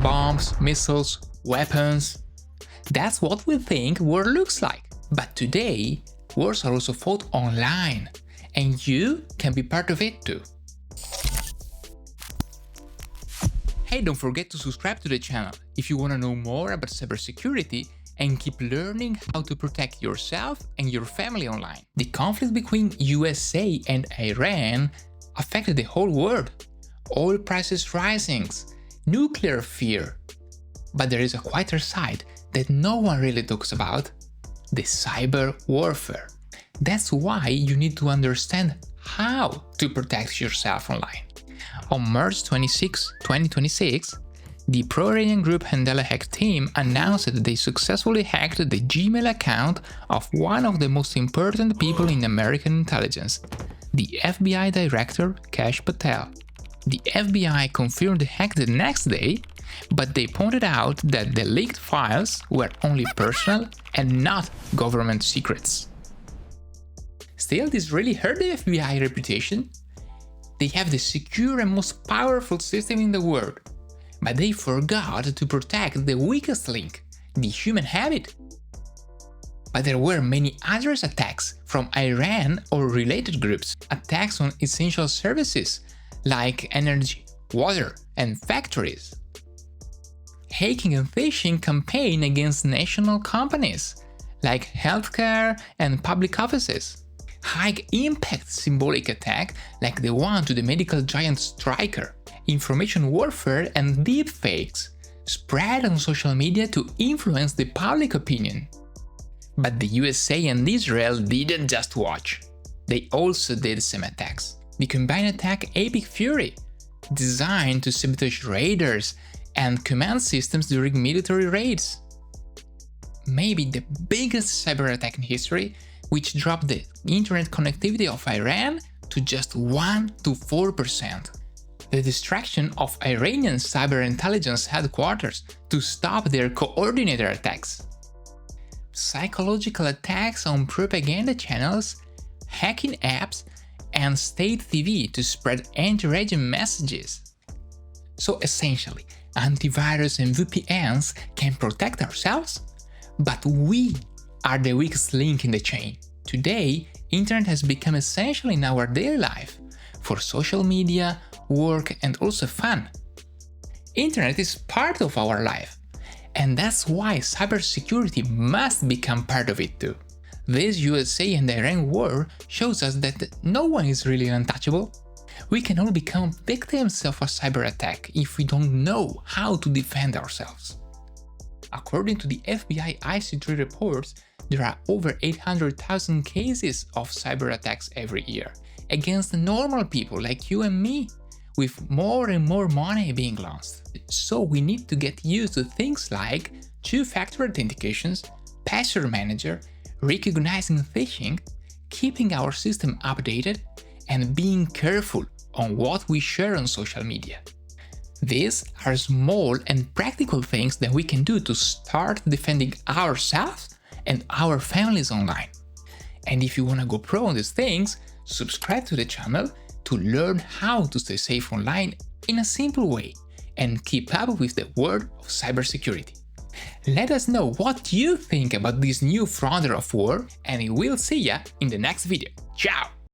bombs, missiles, weapons. That's what we think war looks like. But today, wars are also fought online, and you can be part of it too. Hey, don't forget to subscribe to the channel if you want to know more about cybersecurity and keep learning how to protect yourself and your family online. The conflict between USA and Iran affected the whole world. Oil prices rising, nuclear fear. But there is a quieter side that no one really talks about: the cyber warfare. That's why you need to understand how to protect yourself online. On March 26, 2026, the pro-Iranian group Handala Hack team announced that they successfully hacked the Gmail account of one of the most important people in American intelligence, the FBI Director Kash Patel. The FBI confirmed the hack the next day, but they pointed out that the leaked files were only personal and not government secrets. Still, this really hurt the FBI reputation. They have the secure and most powerful system in the world, but they forgot to protect the weakest link, the human habit. But there were many other attacks from Iran or related groups, attacks on essential services like energy, water, and factories. Hacking and phishing campaign against national companies like healthcare and public offices. High-impact symbolic attack like the one to the medical giant Stryker. Information warfare and deepfakes spread on social media to influence the public opinion. But the USA and Israel didn't just watch. They also did some attacks. The combined attack Epic Fury, designed to sabotage radars and command systems during military raids. Maybe the biggest cyber attack in history, which dropped the internet connectivity of Iran to just 1 to 4%. The distraction of Iranian cyber intelligence headquarters to stop their coordinated attacks. Psychological attacks on propaganda channels, hacking apps, and state TV to spread anti-regime messages. So essentially, antivirus and VPNs can protect ourselves, but we are the weakest link in the chain. Today, internet has become essential in our daily life, for social media, work, and also fun. Internet is part of our life, and that's why cybersecurity must become part of it too. This USA and Iran war shows us that no one is really untouchable. We can all become victims of a cyber attack if we don't know how to defend ourselves. According to the FBI IC3 reports, there are over 800,000 cases of cyber attacks every year against normal people like you and me, with more and more money being lost. So we need to get used to things like two-factor authentications, password manager, recognizing phishing, keeping our system updated, and being careful on what we share on social media. These are small and practical things that we can do to start defending ourselves and our families online. And if you wanna go pro on these things, subscribe to the channel to learn how to stay safe online in a simple way and keep up with the world of cybersecurity. Let us know what you think about this new frontier of war, and we'll see ya in the next video. Ciao!